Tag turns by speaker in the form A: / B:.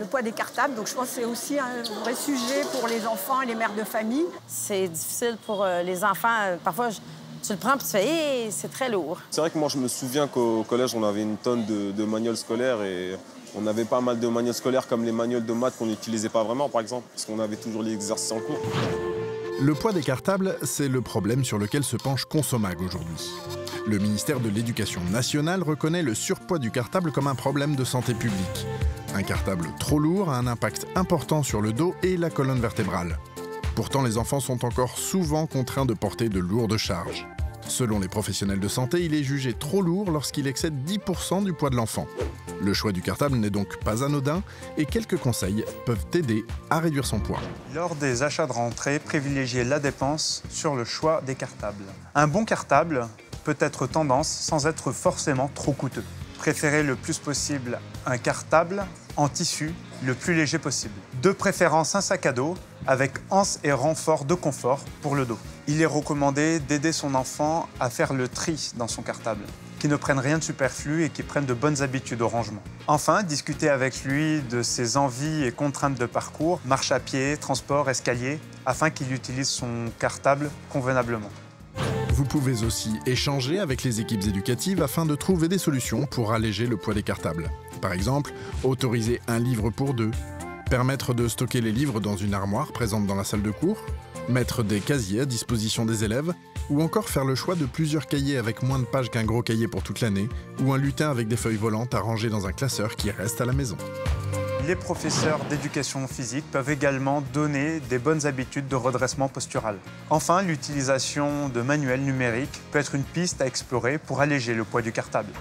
A: le poids des cartables. Donc je pense que c'est aussi un vrai sujet pour les enfants et les mères de famille.
B: C'est difficile pour les enfants. Parfois, tu le prends et tu fais hey, c'est très lourd.
C: C'est vrai que moi, je me souviens qu'au collège, on avait une tonne de manuels scolaires et on avait pas mal de manuels scolaires comme les manuels de maths qu'on n'utilisait pas vraiment, par exemple, parce qu'on avait toujours les exercices en cours.
D: Le poids des cartables, c'est le problème sur lequel se penche Consomag aujourd'hui. Le ministère de l'Éducation nationale reconnaît le surpoids du cartable comme un problème de santé publique. Un cartable trop lourd a un impact important sur le dos et la colonne vertébrale. Pourtant, les enfants sont encore souvent contraints de porter de lourdes charges. Selon les professionnels de santé, il est jugé trop lourd lorsqu'il excède 10% du poids de l'enfant. Le choix du cartable n'est donc pas anodin et quelques conseils peuvent aider à réduire son poids.
E: Lors des achats de rentrée, privilégiez la dépense sur le choix des cartables. Un bon cartable peut être tendance sans être forcément trop coûteux. Préférez le plus possible un cartable en tissu le plus léger possible. De préférence un sac à dos avec anse et renfort de confort pour le dos. Il est recommandé d'aider son enfant à faire le tri dans son cartable, qui ne prenne rien de superflu et qui prenne de bonnes habitudes au rangement. Enfin, discutez avec lui de ses envies et contraintes de parcours, marche à pied, transport, escalier, afin qu'il utilise son cartable convenablement.
D: Vous pouvez aussi échanger avec les équipes éducatives afin de trouver des solutions pour alléger le poids des cartables. Par exemple, autoriser un livre pour deux, permettre de stocker les livres dans une armoire présente dans la salle de cours, mettre des casiers à disposition des élèves, ou encore faire le choix de plusieurs cahiers avec moins de pages qu'un gros cahier pour toute l'année, ou un lutin avec des feuilles volantes à ranger dans un classeur qui reste à la maison.
E: Les professeurs d'éducation physique peuvent également donner des bonnes habitudes de redressement postural. Enfin, l'utilisation de manuels numériques peut être une piste à explorer pour alléger le poids du cartable.